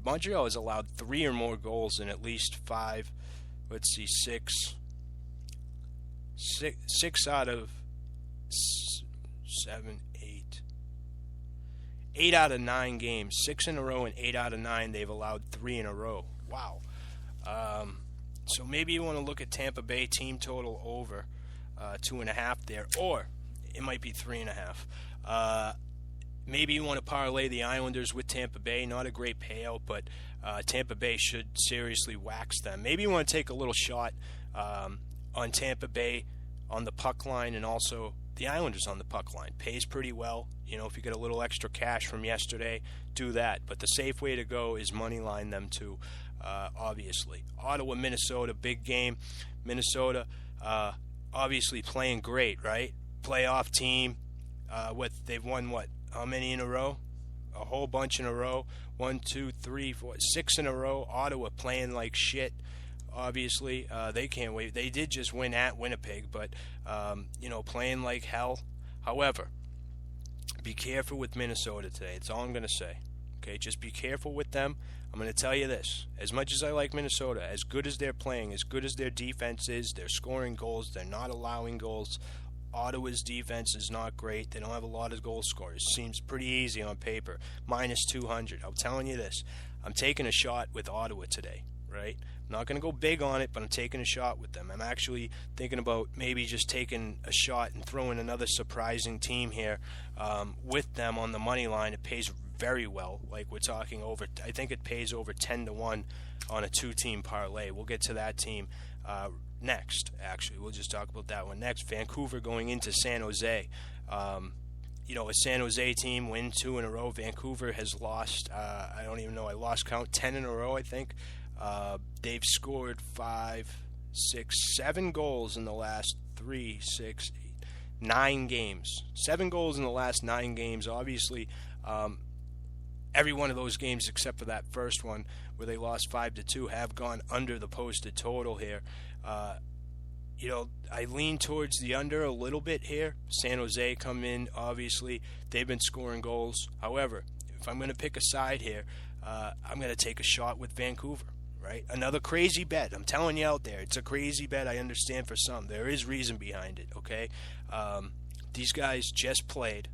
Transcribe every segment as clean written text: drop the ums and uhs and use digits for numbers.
Montreal has allowed 3 or more goals in at least 5, let's see, 6 out of 7, 8 out of 9 games, 6 in a row and 8 out of 9. They've allowed 3 in a row. Wow. So maybe you want to look at Tampa Bay team total over 2.5 there, or it might be 3.5. Maybe you want to parlay the Islanders with Tampa Bay. Not a great payout, but Tampa Bay should seriously wax them. Maybe you want to take a little shot on Tampa Bay on the puck line, and also the Islanders on the puck line. Pays pretty well. You know, if you get a little extra cash from yesterday, do that. But the safe way to go is money line them too, obviously. Ottawa, Minnesota, big game. Minnesota, obviously playing great, right? Playoff team. They've won what? How many in a row? A whole bunch in a row. 1, 2, 3, 4, 6 in a row. Ottawa playing like shit. Obviously, they can't wait. They did just win at Winnipeg, but playing like hell. However, be careful with Minnesota today. That's all I'm going to say. Okay, just be careful with them. I'm going to tell you this. As much as I like Minnesota, as good as they're playing, as good as their defense is, they're scoring goals, they're not allowing goals. Ottawa's defense is not great. They don't have a lot of goal scorers. Seems pretty easy on paper. Minus 200. I'm telling you this. I'm taking a shot with Ottawa today, right? I'm not going to go big on it, but I'm taking a shot with them. I'm actually thinking about maybe just taking a shot and throwing another surprising team here with them on the money line. It pays very well. Like we're talking over, I think it pays over 10-1 on a 2-team parlay. We'll get to that team next, actually. We'll just talk about that one next. Vancouver going into San Jose. A San Jose team win 2 in a row. Vancouver has lost, I don't even know, I lost count, 10 in a row, I think. They've scored 5, 6, 7 goals in the last 3, 6, 8, 9 games. 7 goals in the last 9 games. Obviously, every one of those games except for that first one where they lost 5-2 have gone under the posted total here. I lean towards the under a little bit here. San Jose come in, obviously. They've been scoring goals. However, if I'm going to pick a side here, I'm going to take a shot with Vancouver, right? Another crazy bet. I'm telling you out there, it's a crazy bet. I understand for some. There is reason behind it, okay? These guys just played,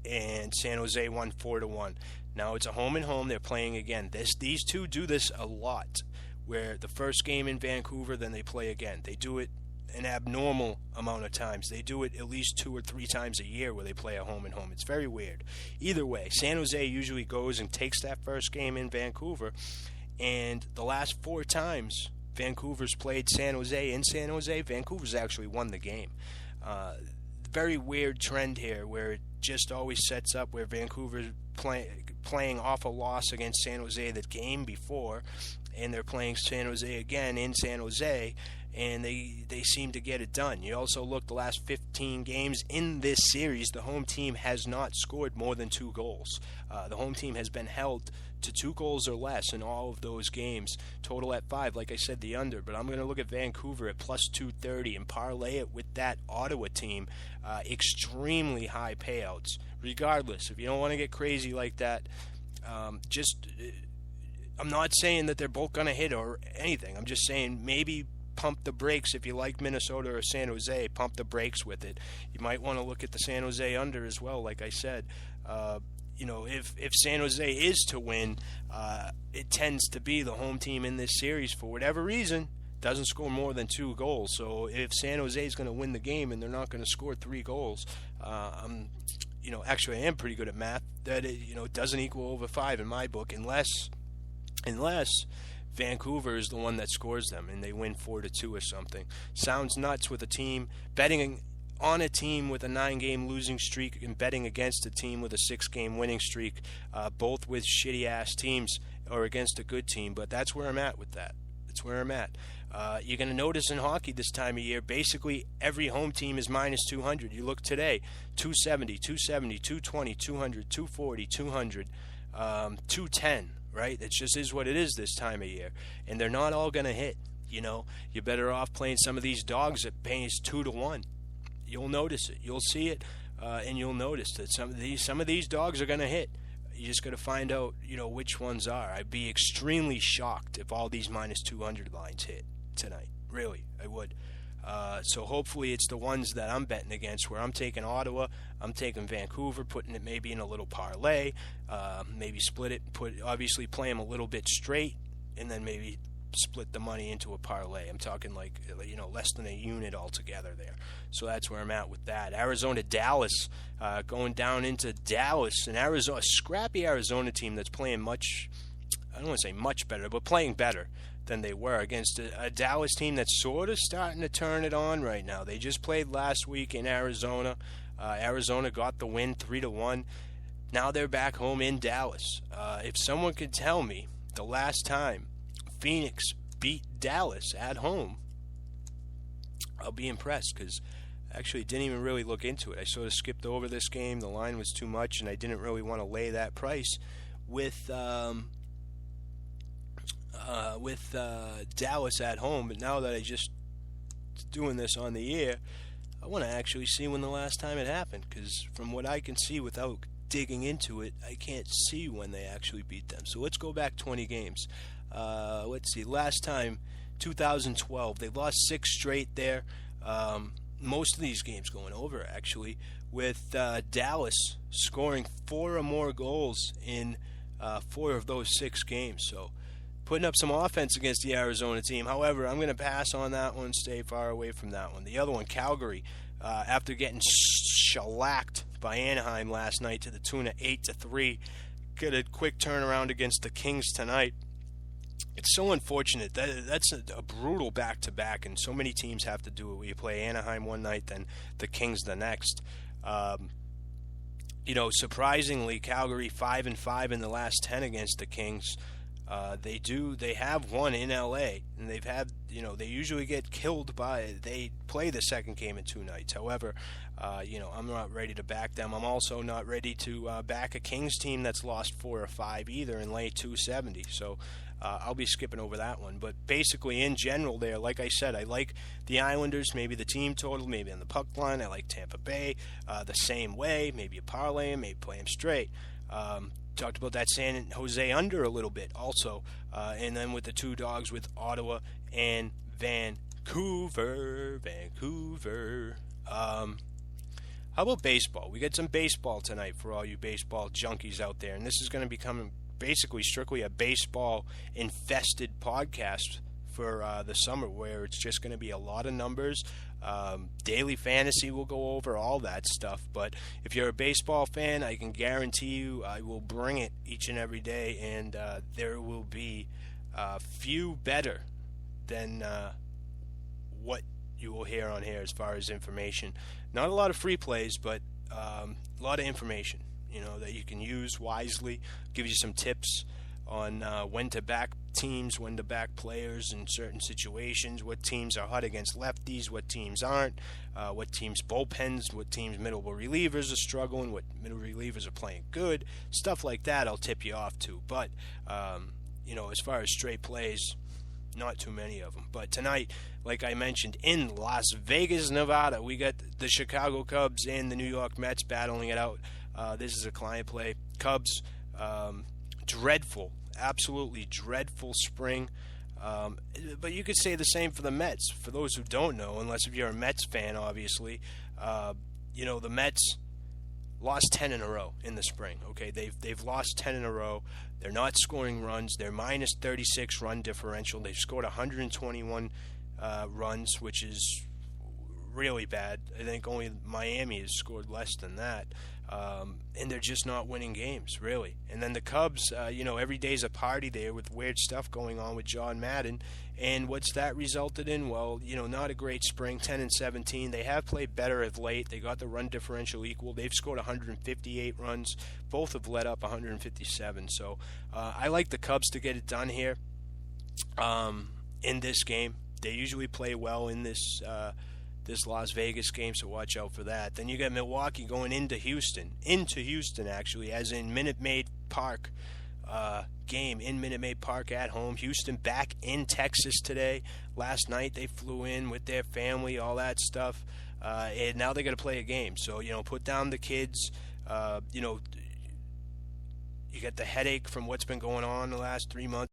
and San Jose won 4-1. Now it's a home and home. They're playing again. These two do this a lot, where the first game in Vancouver, then they play again. They do it an abnormal amount of times. They do it at least 2 or 3 times a year where they play a home and home. It's very weird. Either way, San Jose usually goes and takes that first game in Vancouver, and the last 4 times Vancouver's played San Jose in San Jose, Vancouver's actually won the game. Very weird trend here where it just always sets up where Vancouver's playing off a loss against San Jose the game before, and they're playing San Jose again in San Jose, and they seem to get it done. You also look the last 15 games in this series, the home team has not scored more than 2 goals. The home team has been held to 2 goals or less in all of those games. Total at 5, like I said, the under. But I'm going to look at Vancouver at plus 230 and parlay it with that Ottawa team. Extremely high payouts. Regardless, if you don't want to get crazy like that, I'm not saying that they're both going to hit or anything. I'm just saying maybe pump the brakes. If you like Minnesota or San Jose, pump the brakes with it. You might want to look at the San Jose under as well, like I said. If San Jose is to win, it tends to be the home team in this series for whatever reason doesn't score more than 2 goals. So if San Jose is going to win the game and they're not going to score 3 goals, actually I am pretty good at math. That it doesn't equal over 5 in my book unless Vancouver is the one that scores them and they win 4-2 or something. Sounds nuts with a team betting on a team with a 9-game losing streak and betting against a team with a 6-game winning streak, both with shitty-ass teams or against a good team. But that's where I'm at with that. That's where I'm at. You're going to notice in hockey this time of year, basically every home team is minus 200. You look today, 270, 270, 220, 200, 240, 200, 210, right? It just is what it is this time of year. And they're not all going to hit. You're better off playing some of these dogs that pays 2-1. You'll notice it. You'll see it, and you'll notice that some of these dogs are going to hit. You just got to find out, which ones are. I'd be extremely shocked if all these minus 200 lines hit tonight. Really, I would. So hopefully it's the ones that I'm betting against, where I'm taking Ottawa, I'm taking Vancouver, putting it maybe in a little parlay, maybe split it, obviously play them a little bit straight, and then maybe split the money into a parlay. I'm talking less than a unit altogether there. So that's where I'm at with that. Arizona, Dallas, going down into Dallas, an Arizona, a scrappy Arizona team that's playing much, I don't want to say much better, but playing better than they were against a Dallas team that's sort of starting to turn it on right now. They just played last week in Arizona. Arizona got the win 3-1. Now they're back home in Dallas. If someone could tell me the last time Phoenix beat Dallas at home, I'll be impressed, because I actually didn't even really look into it. I sort of skipped over this game. The line was too much, and I didn't really want to lay that price with Dallas at home. But now that I just doing this on the air, I want to actually see when the last time it happened, because from what I can see without digging into it, I can't see when they actually beat them. So let's go back 20 games. Let's see, last time 2012, they lost 6 straight there. Most of these games going over, actually, with Dallas scoring 4 or more goals in 4 of those 6 games. So putting up some offense against the Arizona team. However, I'm going to pass on that one, stay far away from that one. The other one, Calgary, after getting shellacked by Anaheim last night to the tune of 8-3, get a quick turnaround against the Kings tonight. It's so unfortunate. That's a brutal back-to-back, and so many teams have to do it. We play Anaheim one night, then the Kings the next. Surprisingly, Calgary 5-5 in the last 10 against the Kings. They have won in LA, and they've had, they usually get killed they play the second game in 2 nights. However, I'm not ready to back them. I'm also not ready to back a Kings team that's lost 4 or 5 either and lay 270. So I'll be skipping over that one. But basically, in general there, like I said, I like the Islanders, maybe the team total, maybe on the puck line. I like Tampa Bay the same way, maybe a parlay, maybe play them straight. Talked about that San Jose under a little bit also. And then with the 2 dogs with Ottawa and Vancouver. How about baseball? We got some baseball tonight for all you baseball junkies out there. And this is going to become basically strictly a baseball-infested podcast for the summer, where it's just going to be a lot of numbers. Daily fantasy will go over all that stuff. But if you're a baseball fan, I can guarantee you I will bring it each and every day, and there will be few better than what you will hear on here as far as information. Not a lot of free plays, but a lot of information, that you can use wisely. Give you some tips on when to back teams, when to back players in certain situations, what teams are hot against lefties, what teams aren't, what teams bullpens, what teams middle relievers are struggling, what middle relievers are playing good, stuff like that I'll tip you off to. But, as far as straight plays, not too many of them. But tonight, like I mentioned, in Las Vegas, Nevada, we got the Chicago Cubs and the New York Mets battling it out. This is a client play. Cubs, dreadful, absolutely dreadful spring. But you could say the same for the Mets. For those who don't know, unless if you're a Mets fan, obviously, the Mets lost 10 in a row in the spring. Okay, they've lost 10 in a row. They're not scoring runs. They're minus 36 run differential. They've scored 121 runs, which is really bad. I think only Miami has scored less than that. And they're just not winning games, really. And then the Cubs, every day's a party there with weird stuff going on with John Madden. And what's that resulted in? Well, not a great spring, 10-17. They have played better of late. They got the run differential equal. They've scored 158 runs. Both have let up 157. So I like the Cubs to get it done here in this game. They usually play well in this Las Vegas game, so watch out for that. Then you got Milwaukee going into Houston actually, as in Minute Maid Park game in Minute Maid Park at home. Houston back in Texas today. Last night they flew in with their family, all that stuff, and now they got to play a game. So put down the kids. You get the headache from what's been going on the last 3 months.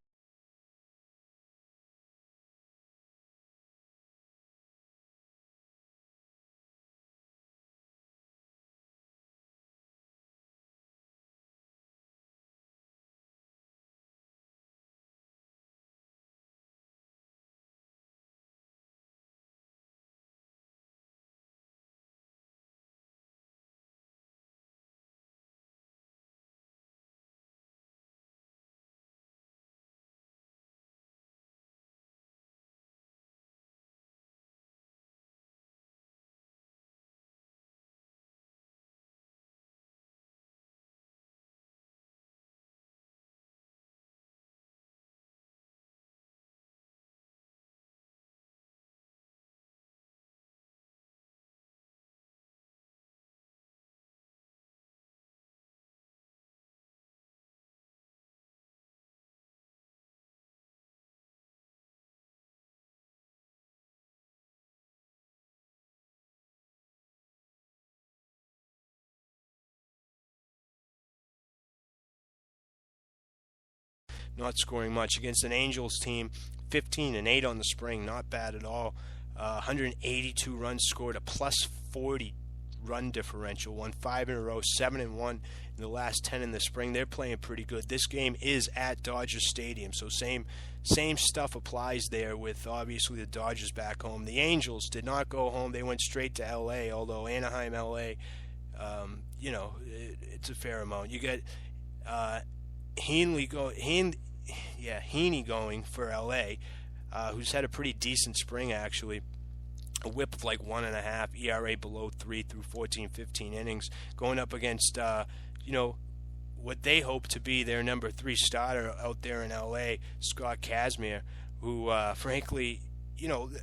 Not scoring much against an Angels team, 15-8 on the spring, not bad at all. 182 runs scored, a plus 40 run differential, won 5 in a row, 7-1 in the last 10 in the spring. They're playing pretty good. This game is at Dodger Stadium, so same stuff applies there with obviously the Dodgers back home. The Angels did not go home. They went straight to L.A., although Anaheim, L.A., it's a fair amount. You get Heaney going for L.A., who's had a pretty decent spring, actually. A whip of like 1.5, ERA below 3 through 14, 15 innings, going up against, what they hope to be their number 3 starter out there in L.A., Scott Kazmir, who, frankly,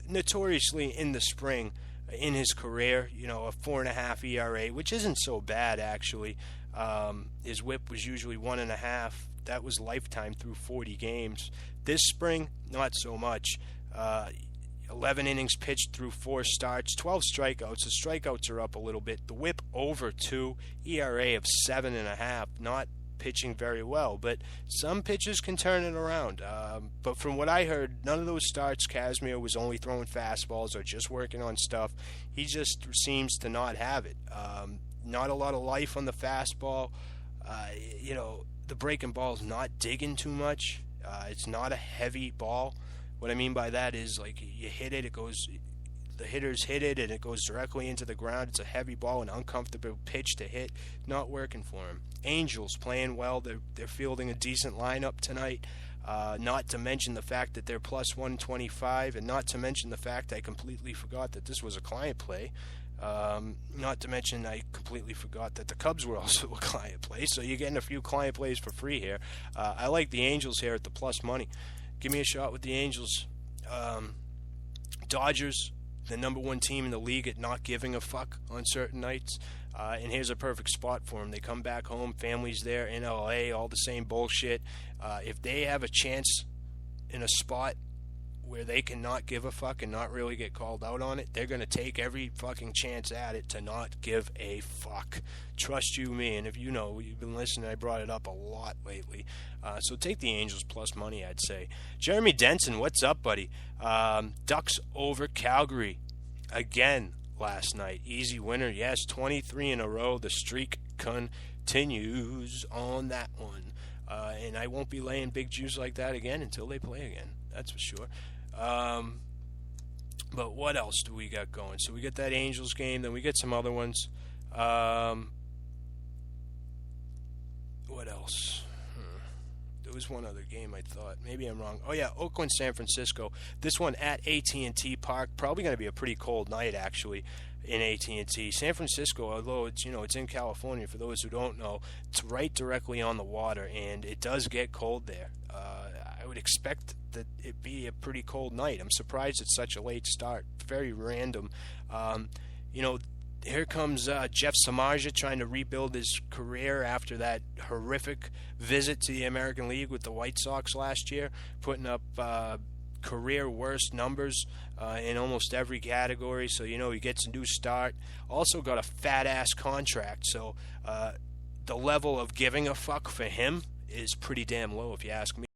notoriously in the spring, in his career, a 4.5 ERA, which isn't so bad, actually. His whip was usually 1.5. That was lifetime through 40 games. This spring, not so much. 11 innings pitched through 4 starts, 12 strikeouts. The strikeouts are up a little bit. The whip over 2, ERA of 7.5. Not pitching very well, but some pitchers can turn it around. But from what I heard, none of those starts, Kazmir was only throwing fastballs or just working on stuff. He just seems to not have it. Not a lot of life on the fastball. The breaking ball is not digging too much. It's not a heavy ball. What I mean by that is, like, you hit it, the hitters hit it, and it goes directly into the ground. It's a heavy ball, an uncomfortable pitch to hit. Not working for him. Angels playing well. They're fielding a decent lineup tonight. Not to mention the fact that they're plus 125, and not to mention the fact I completely forgot that this was a client play. Not to mention I completely forgot that the Cubs were also a client play, so you're getting a few client plays for free here. I like the Angels here at the plus money. Give me a shot with the Angels. Dodgers, the number 1 team in the league at not giving a fuck on certain nights. And here's a perfect spot for them. They come back home, families there in L.A., all the same bullshit. If they have a chance in a spot where they can not give a fuck and not really get called out on it, they're going to take every fucking chance at it to not give a fuck. Trust you me, and if you've been listening, I brought it up a lot lately. So take the Angels plus money, I'd say. Jeremy Denson, what's up, buddy? Ducks over Calgary again last night. Easy winner, yes, 23 in a row. The streak continues on that one. And I won't be laying big juice like that again until they play again. That's for sure. But what else do we got going? So we get that Angels game, then we get some other ones. What else? There was one other game I thought. Maybe I'm wrong. Oh yeah, Oakland, San Francisco. This one at AT&T Park. Probably going to be a pretty cold night actually in AT&T. San Francisco, although it's it's in California. For those who don't know, it's right directly on the water, and it does get cold there. I would expect that it be a pretty cold night. I'm surprised it's such a late start. Very random. Here comes Jeff Samardzija trying to rebuild his career after that horrific visit to the American League with the White Sox last year, putting up career worst numbers in almost every category. So, he gets a new start. Also got a fat-ass contract. So the level of giving a fuck for him is pretty damn low, if you ask me.